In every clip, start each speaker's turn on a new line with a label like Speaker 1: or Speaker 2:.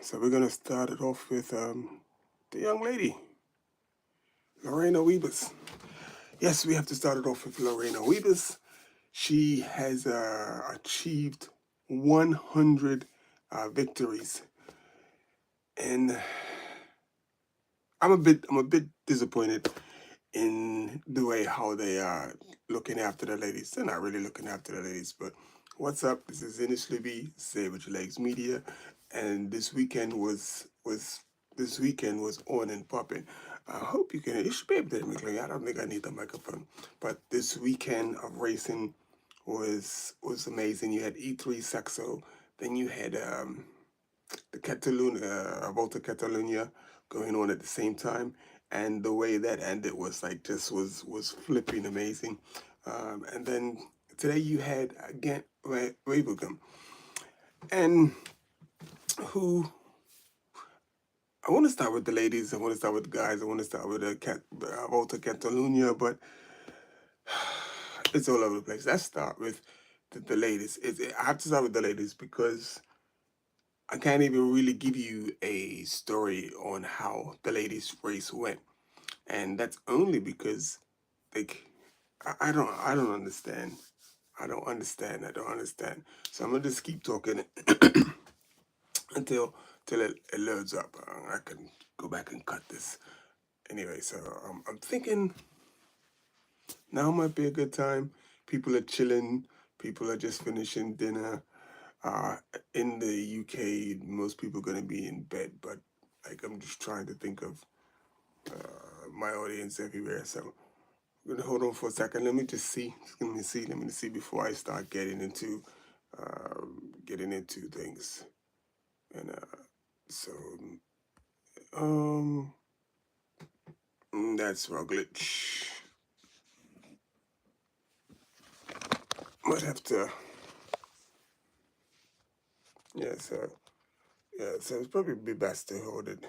Speaker 1: So we're going to start it off with the young lady, Lorena Wiebes. Yes, we have to start it off with Lorena Wiebes. She has achieved 100 victories, and I'm a bit disappointed in the way how they are looking after the ladies. They're not really looking after the ladies, but what's up? This is initially Say With Your Legs Media, and this weekend was on and popping. I hope you can. You should be able to hear me clearly. I don't think I need the microphone, but this weekend of racing was amazing. You had E3 Saxo, then you had the Catalunya, Volta Catalunya going on at the same time, and the way that ended was like just was flipping amazing. And then today you had Gent Wevelgem, and who I want to start with the ladies. I want to start with the guys. I want to start with the Volta Catalunya, but it's all over the place. Let's start with the ladies. I have to start with the ladies because I can't even really give you a story on how the ladies' race went, and that's only because like I don't understand. I don't understand. I don't understand. So I'm gonna just keep talking until it loads up. I can go back and cut this anyway. So I'm thinking now might be a good time. People are chilling. People are just finishing dinner. Uh, in the UK, most people are gonna be in bed, but like I'm just trying to think of my audience everywhere. So I'm gonna hold on for a second. Let me just see. Let me see before I start getting into things. And so um, that's Roglic. Might have to. Yeah. So yeah. So it's probably be best to hold it.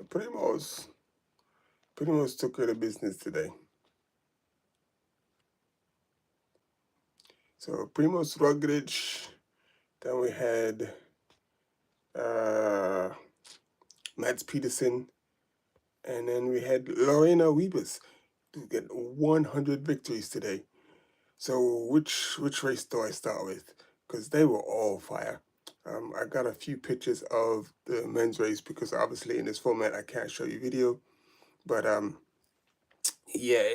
Speaker 1: PRIMOZ. PRIMOZ took care of business today. So PRIMOZ Roglic. Then we had uh, Mads Peterson, and then we had Lorena Wiebes to get 100 victories today. So which race do I start with? Because they were all fire. I got a few pictures of the men's race because obviously in this format I can't show you video. But yeah.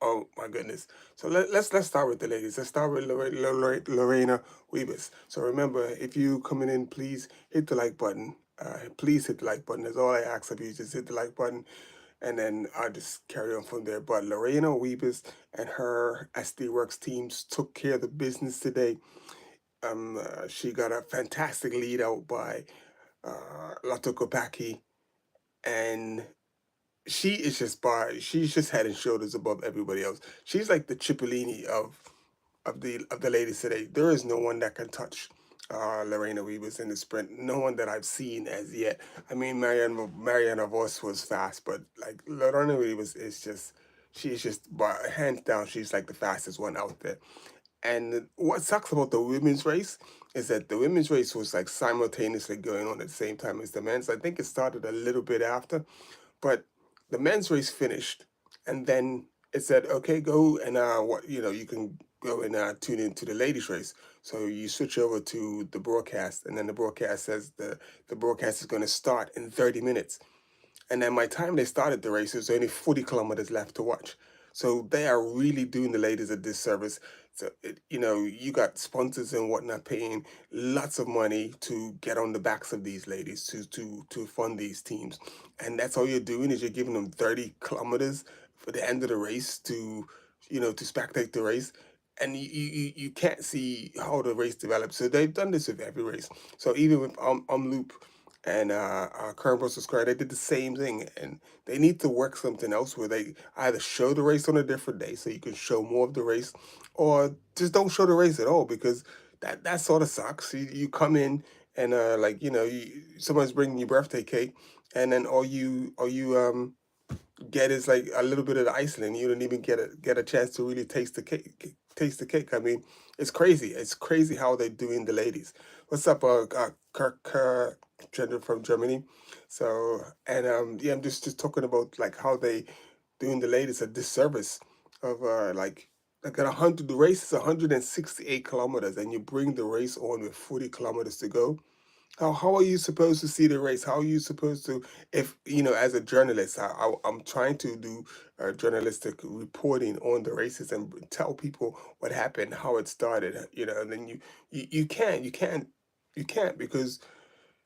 Speaker 1: Oh my goodness. So let's start with the ladies. Let's start with Lorena Wiebes. So remember, if you coming in, please hit the like button. Please hit the like button. That's all I ask of you. Just hit the like button, and then I'll just carry on from there. But Lorena Wiebes and her SD Works teams took care of the business today. She got a fantastic lead out by Lotto Kopacki, and she's just head and shoulders above everybody else. She's like the Cipollini of the ladies today. There is no one that can touch Lorena Wiebes in the sprint. No one that I've seen as yet. I mean, Mariana Vos was fast, but like Lorena Wiebes is just she's just hands down she's like the fastest one out there. And what sucks about the women's race is that the women's race was like simultaneously going on at the same time as the men's. I think it started a little bit after, but the men's race finished, and then it said, "Okay, go and what you can go and tune into the ladies' race." So you switch over to the broadcast, and then the broadcast says the broadcast is going to start in 30 minutes. And then by the time they started the race, there's only 40 kilometers left to watch. So they are really doing the ladies a disservice. So, you got sponsors and whatnot paying lots of money to get on the backs of these ladies to fund these teams. And that's all you're doing is you're giving them 30 kilometers for the end of the race to spectate the race. And you can't see how the race develops. So they've done this with every race. So even with Loop and Current Brussels Square, they did the same thing, and they need to work something else where they either show the race on a different day so you can show more of the race, or just don't show the race at all because that sort of sucks. You come in and someone's bringing you birthday cake, and then all you get is like a little bit of the icing, and you don't even get a chance to really taste the cake. taste the cake. I mean, it's crazy. It's crazy how they're doing the ladies. What's up, Kirk Gender from Germany? So, and yeah, I'm just talking about like how they doing the ladies a disservice of like at 100, the race is 168 kilometers, and you bring the race on with 40 kilometers to go. How are you supposed to see the race? How are you supposed to, if you know, as a journalist, I'm trying to do journalistic reporting on the races and tell people what happened, how it started, you know, and then you can't because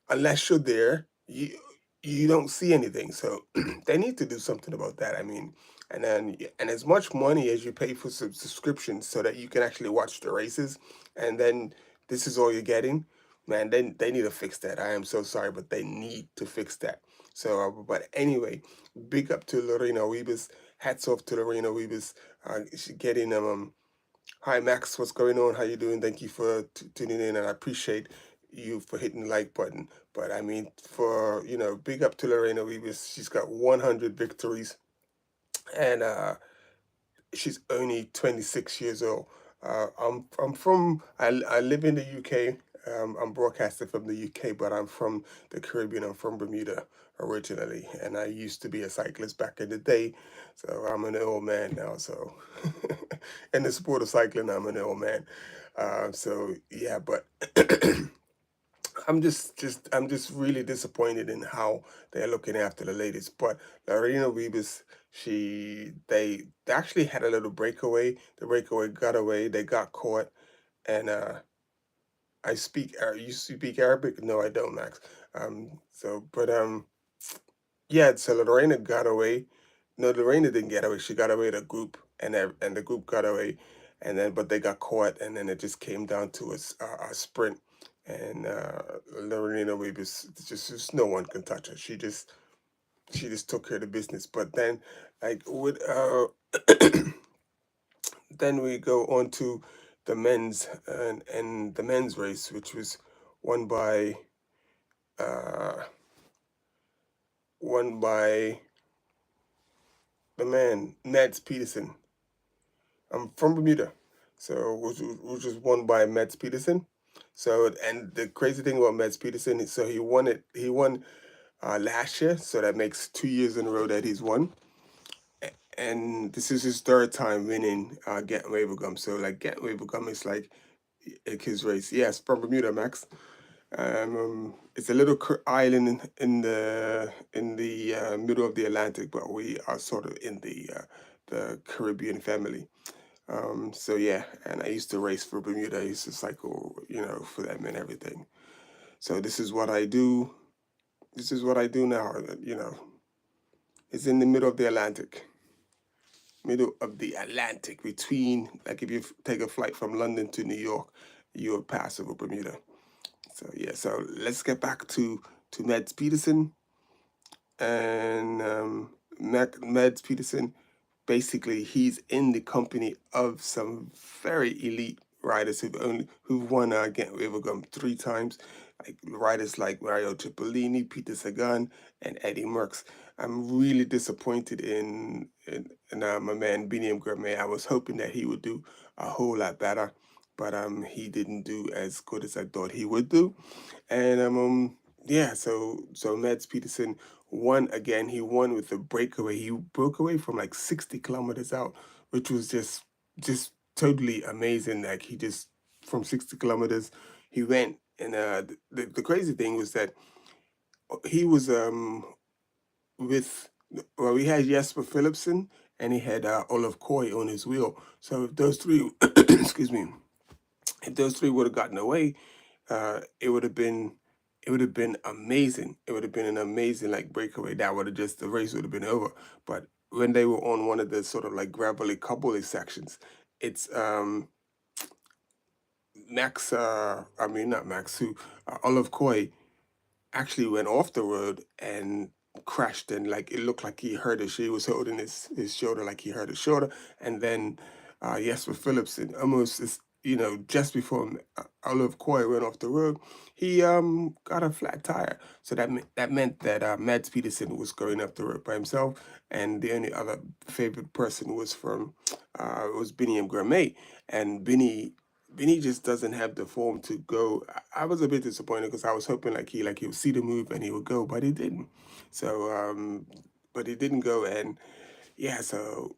Speaker 1: unless you're there, you don't see anything. So they need to do something about that. I mean, and as much money as you pay for subscriptions so that you can actually watch the races, and then this is all you're getting, man. Then they need to fix that. I am so sorry, but they need to fix that. So, but anyway, big up to Lorena Wiebes. Hats off to Lorena Wiebes. She getting Hi Max, what's going on? How you doing? Thank you for tuning in, and I appreciate you for hitting the like button. But I mean, for big up to Lorena Wiebes. She's got 100 victories, and she's only 26 years old. I live in the UK. I'm broadcasting from the UK, but I'm from the Caribbean. I'm from Bermuda originally, and I used to be a cyclist back in the day. So I'm an old man now. So in the sport of cycling, I'm an old man. So yeah, but I'm just really disappointed in how they're looking after the ladies. But Lorena Wiebes, they actually had a little breakaway. The breakaway got away. They got caught, and you speak Arabic? No, I don't, Max. Yeah. So Lorena got away. No, Lorena didn't get away. She got away with a group, and the group got away, and then but they got caught, and then it just came down to a sprint, and Lorena Wiebes just no one can touch her. She just took care of the business. But then, like with then we go on to the men's and the men's race, which was won by uh won by the man Mads Peterson. I'm from Bermuda, so which was won by Mads Peterson. So and the crazy thing about Mads Peterson is so he won it. He won last year, so that makes 2 years in a row that he's won. And this is his third time winning Gent Wevelgem. So like Gent Wevelgem is like his race. Yes, from Bermuda, Max. It's a little island in the middle of the Atlantic, but we are sort of in the Caribbean family. So yeah, and I used to race for Bermuda. I used to cycle, for them and everything. So this is what I do. This is what I do now. It's in the middle of the Atlantic. Middle of the Atlantic between, like if you take a flight from London to New York, you'll pass over Bermuda. So yeah, so let's get back to Mads Peterson and Mads Peterson. Basically, he's in the company of some very elite riders who've won Gent Wevelgem 3 times, like riders like Mario Cipollini, Peter Sagan, and Eddie Merckx. I'm really disappointed in my man Biniam Gourmet. I was hoping that he would do a whole lot better, but he didn't do as good as I thought he would do. And yeah, so Mads Peterson won again. He won with a breakaway. He broke away from like 60 kilometers out, which was just totally amazing. Like he just from 60 kilometers, he went. And the crazy thing was that he was with well, we had Jesper Philipsen and he had Olaf Koy on his wheel. So if those three, excuse me, if those three would have gotten away, it would have been amazing. It would have been an amazing like breakaway. That would have just the race would have been over. But when they were on one of the sort of like gravelly cobbly sections, it's Max. I mean not Max. Who Olive Coy actually went off the road and crashed and like it looked like he hurt his. He was holding his shoulder like he hurt his shoulder, and then Jesper Philipsen almost just before Olive Coy went off the road, he got a flat tire. So that meant that Mads Peterson was going up the road by himself, and the only other favorite person was Binny and Gourmet, and Binny just doesn't have the form to go. I was a bit disappointed because I was hoping he would see the move and he would go, but he didn't. So but he didn't go, and yeah, so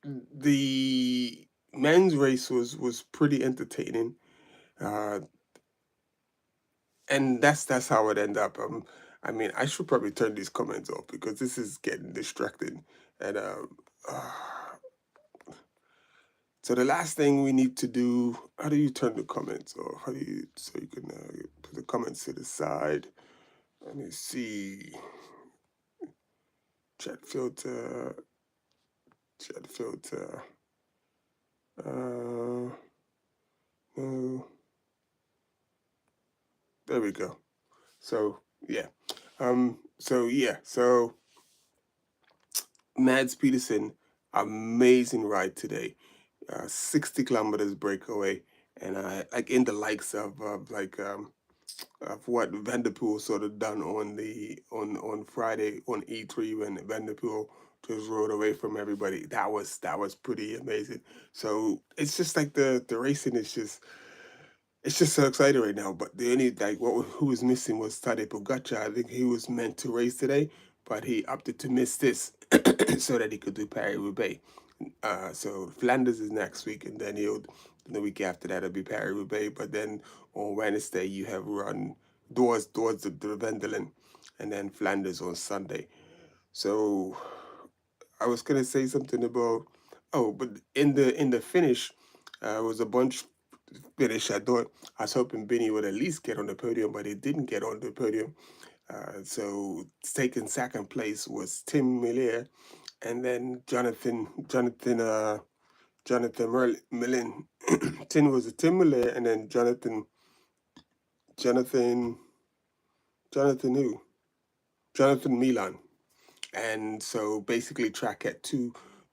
Speaker 1: the men's race was pretty entertaining, uh, and that's how it ended up. I mean, I should probably turn these comments off because this is getting distracting. And uh, so the last thing we need to do, how do you turn the comments off? How do you so you can put the comments to the side? Let me see. Chat filter, chat filter. No. There we go. So yeah, so Mads Peterson, amazing ride today, 60 kilometers breakaway, and like in the likes of what Vanderpool sort of done on Friday on E3 when Vanderpool just rode away from everybody. That was pretty amazing. So it's just like the racing is just it's just so exciting right now. But the only who was missing was Tadej Pogacar. I think he was meant to race today, but he opted to miss this so that he could do Paris Roubaix. So Flanders is next week, and then the week after that it'll be Paris Roubaix. But then on Wednesday you have run towards the Vendelen, and then Flanders on Sunday. So I was gonna say something about but in the finish, was a bunch finish. I was hoping Benny would at least get on the podium, but he didn't get on the podium. So taking second place was Tim Miller, and then Jonathan Merlin. Tim was a Tim Miller, and then Jonathan Jonathan who Jonathan Milan. And so basically track had two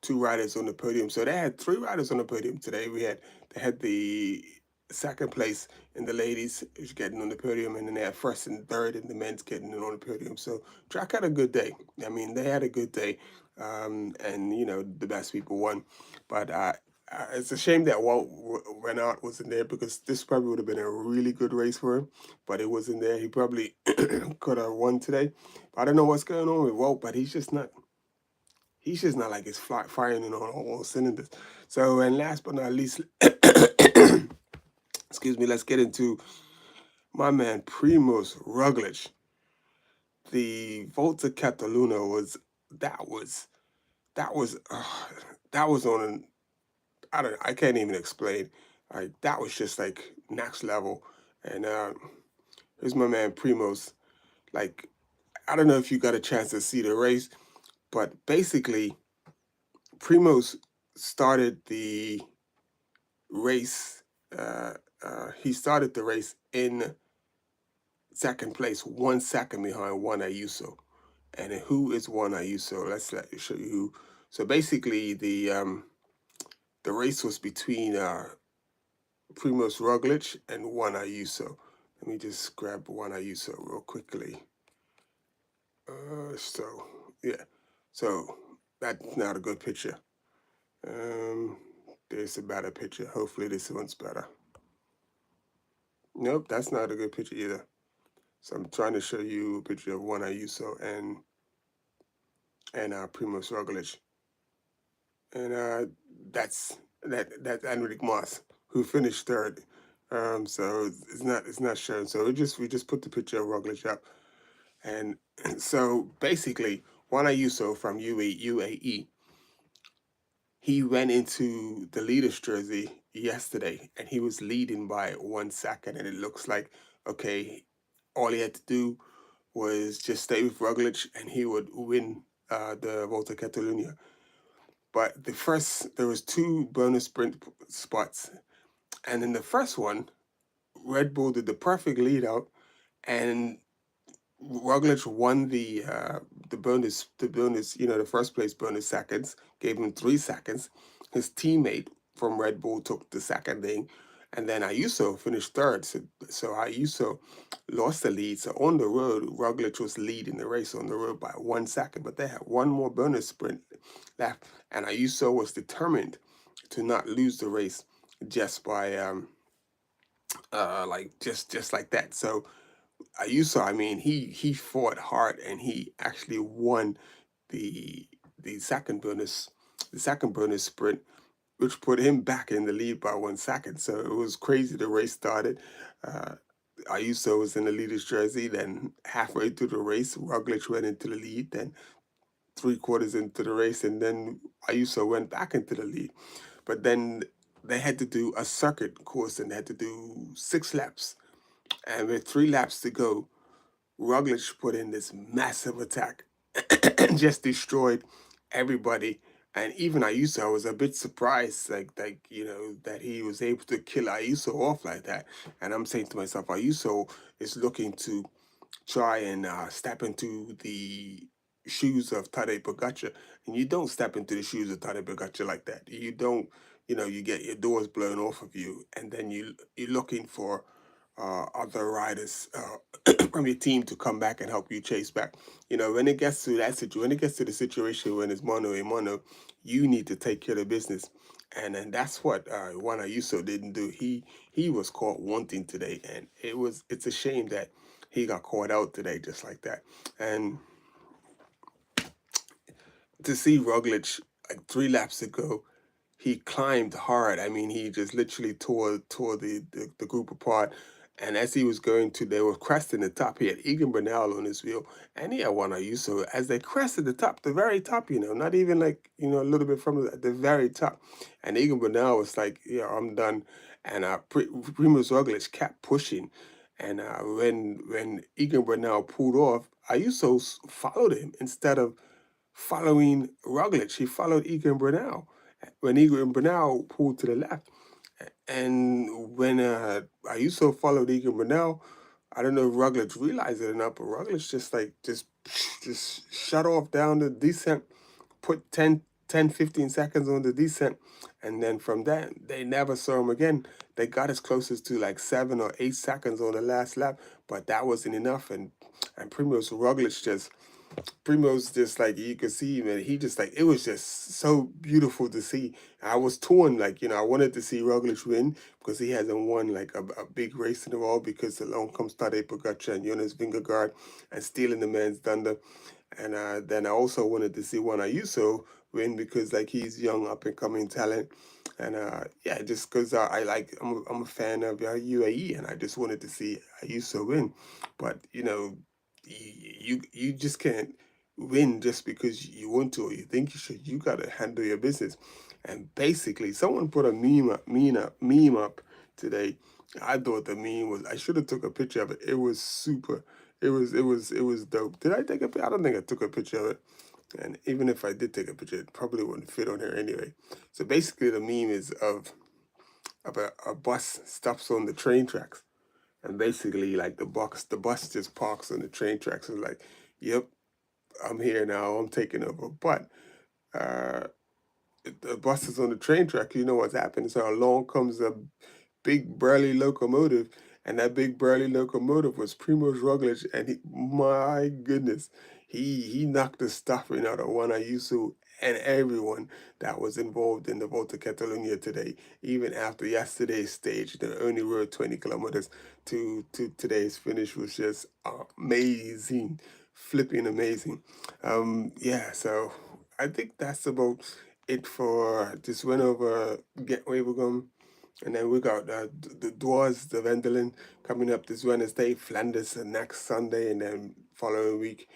Speaker 1: riders on the podium. So they had three riders on the podium today. They had the second place in the ladies who's getting on the podium, and then they had first and third in the men's getting on the podium. So track had a good day. I mean, they had a good day, and the best people won. But it's a shame that Walt Renard wasn't there because this probably would have been a really good race for him, but it wasn't there. He probably could have won today. I don't know what's going on with Walt, but he's just not. He's just not like it's firing on all cylinders. So, and last but not least, excuse me, let's get into my man PRIMOZ Roglic. The Volta Catalunya that was that was uh, that was on an I can't even explain. Like that was just like next level. And here's my man PRIMOZ. Like I don't know if you got a chance to see the race, but basically PRIMOZ started the race. He started the race in second place, 1 second behind Juan Ayuso. And who is Juan Ayuso? Show you who. So basically, the race was between PRIMOZ Roglic and Juan Ayuso. Let me just grab Juan Ayuso real quickly. So yeah, so that's not a good picture. There's a better picture. Hopefully this one's better. Nope, that's not a good picture either. So I'm trying to show you a picture of Juan Ayuso and PRIMOZ Roglic, and that's Enric Mas who finished third. So it's not showing. So we just put the picture of Roglic up, and so basically Juan Ayuso from UAE, he went into the leader's jersey yesterday, and he was leading by 1 second, and it looks like okay, all he had to do was just stay with Roglic, and he would win the Volta Catalunya. But there was two bonus sprint spots, and in the first one, Red Bull did the perfect lead out, and Roglic won the bonus, the first place bonus seconds, gave him 3 seconds. His teammate from Red Bull took the second thing, and then Ayuso finished third. So Ayuso lost the lead. So on the road, Roglic was leading the race on the road by 1 second, but they had one more bonus sprint left, and Ayuso was determined to not lose the race just by like just like that. So Ayuso, I mean, he fought hard and he actually won the the second bonus the second bonus sprint, which put him back in the lead by 1 second. So it was crazy. The race started. Uh, Ayuso was in the leader's jersey. Then halfway through the race, Roglic went into the lead. Then 3 quarters into the race, and then Ayuso went back into the lead. But then they had to do a circuit course and they had to do 6 laps. And with 3 laps to go, Roglic put in this massive attack and just destroyed everybody. And even Ayuso, I was a bit surprised, like that he was able to kill Ayuso off like that. And I'm saying to myself, Ayuso is looking to try and step into the shoes of Tadej Pogacar, and you don't step into the shoes of Tadej Pogacar like that. You don't, you get your doors blown off of you, and then you're looking for other riders from your team to come back and help you chase back. When it gets to that situation, when it gets to the situation when it's mono a mono, you need to take care of business. And that's what Juan Ayuso didn't do. He was caught wanting today, and it's a shame that he got caught out today just like that. And to see Roglic like 3 laps ago, he climbed hard. I mean, he just literally tore the group apart. And as he was going to, they were cresting the top. He had Egan Bernal on his wheel, and he had Juan Ayuso. As they crested the top, the very top, not even like a little bit from the very top. And Egan Bernal was like, "Yeah, I'm done." And PRIMOZ Roglic kept pushing. And when Egan Bernal pulled off, Ayuso followed him instead of following Roglic. He followed Egan Bernal when Egan Bernal pulled to the left. And when Ayuso followed Egan Bernal, I don't know if Roglic realized it or not, but Roglic just shut off down the descent, put 15 seconds on the descent, and then from that, they never saw him again. They got as close as to like 7 or 8 seconds on the last lap, but that wasn't enough. And Primoz just like you could see, man, he just like it was just so beautiful to see. I was torn, like, I wanted to see Roglic win because he hasn't won like a big race in a while because along comes Tadej Pogacar and Jonas Vingegaard and stealing the man's thunder. And then I also wanted to see Juan Ayuso win because like he's young up and coming talent. And yeah, just because I'm a fan of UAE and I just wanted to see Ayuso win. But you just can't win just because you want to or you think you should. You gotta handle your business. And basically, someone put a meme up today. I thought the meme was. I should have took a picture of it. It was super. It was dope. Did I take a picture? I don't think I took a picture of it. And even if I did take a picture, it probably wouldn't fit on here anyway. So basically, the meme is of a bus stops on the train tracks, and basically like the bus just parks on the train tracks and like, yep, I'm here now, I'm taking over. But uh, the bus is on the train track, you know what's happening. So along comes a big burly locomotive, and that big burly locomotive was Primoz Roglic, and my goodness, he knocked the stuffing out of Juan Ayuso and everyone that was involved in the Volta Catalunya today. Even after yesterday's stage, they only rode 20 kilometers to today's finish was just amazing, flipping amazing. Yeah, so I think that's about it for this win over Gent Wevelgem. And then we got the Dwars, the Vendelen coming up this Wednesday, Flanders next Sunday, and then following week,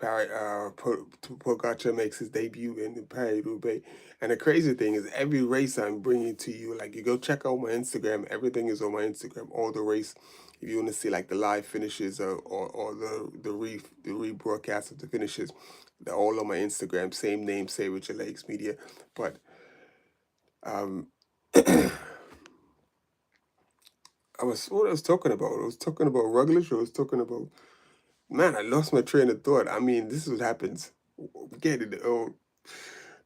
Speaker 1: Pogacar makes his debut in the Paris-Roubaix. And the crazy thing is, every race I'm bringing to you, like you go check out my Instagram, everything is on my Instagram, all the race. If you want to see like the live finishes or the rebroadcast of the finishes, they're all on my Instagram, same name, Say With Your Legs Media. But um, what I was talking about. I was talking about Roglic. I was talking about, man, I lost my train of thought. I mean, this is what happens. Get it. Oh,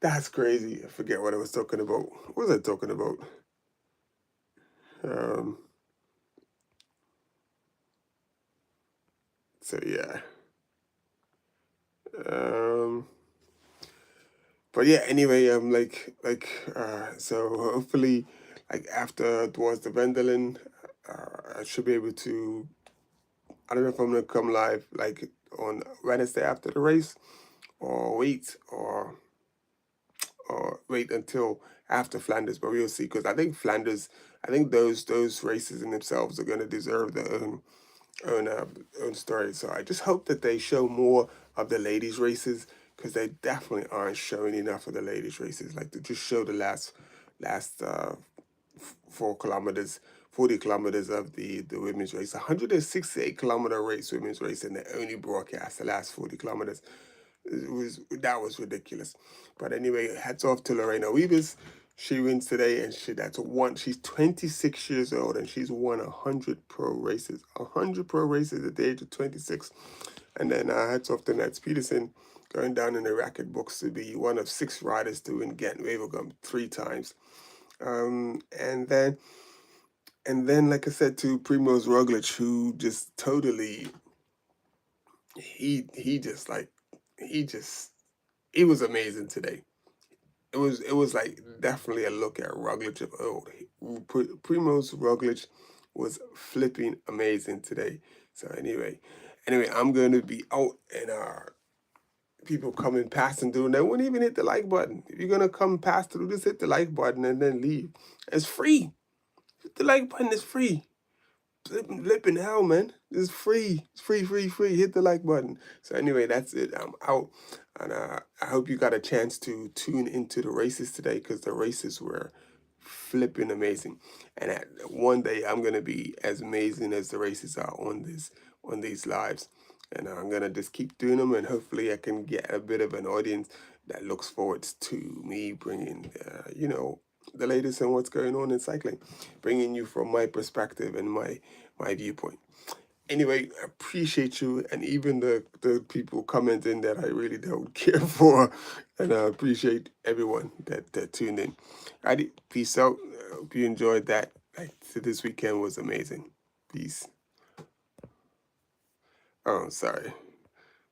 Speaker 1: That's crazy. I forget what I was talking about. What was I talking about? Um, so yeah. Um, but yeah, anyway, so hopefully, like after towards the Vendolin, I should be able to. I don't know if I'm gonna come live like on Wednesday after the race, or wait until after Flanders, but we'll see. Because I think Flanders, I think those races in themselves are gonna deserve their own story. So I just hope that they show more of the ladies' races, because they definitely aren't showing enough of the ladies' races. Like to just show the last 4 kilometers, 40 kilometers of the women's race, 168 kilometer race, women's race, and they only broadcast the last 40 kilometers. That was ridiculous. But anyway, hats off to Lorena Wiebes. She wins today, and she's 26 years old, and she's won 100 pro races at the age of 26. And then hats off to Nats Peterson, going down in the racket books to be one of 6 riders to win Gent Wevelgem 3 times. And then, like I said, to PRIMOZ Roglic, who just totally, he just like, he just, it was amazing today. It was like definitely a look at Roglic of old. PRIMOZ Roglic was flipping amazing today. So anyway, I'm going to be out, and people coming past and doing, they won't even hit the like button. If you're gonna come past through, just hit the like button and then leave. It's free. Hit the like button is free. Flipping hell, man. It's free. It's free, free, free. Hit the like button. So anyway, that's it. I'm out. And I hope you got a chance to tune into the races today, because the races were flipping amazing. And one day I'm gonna be as amazing as the races are on these lives. And I'm gonna just keep doing them, and hopefully I can get a bit of an audience that looks forward to me bringing, the latest and what's going on in cycling, bringing you from my perspective and my viewpoint. Anyway, I appreciate you, and even the people commenting that I really don't care for, and I appreciate everyone that tuned in. Alrighty, peace out. Hope you enjoyed that. Like, this weekend was amazing. Peace. Oh, sorry.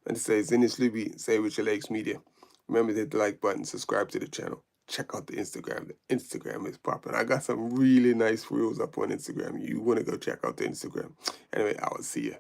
Speaker 1: And it says Zinnis Luby, say with your legs media. Remember to hit the like button, subscribe to the channel. Check out the Instagram. The Instagram is popping. I got some really nice reels up on Instagram. You want to go check out the Instagram. Anyway, I will see you.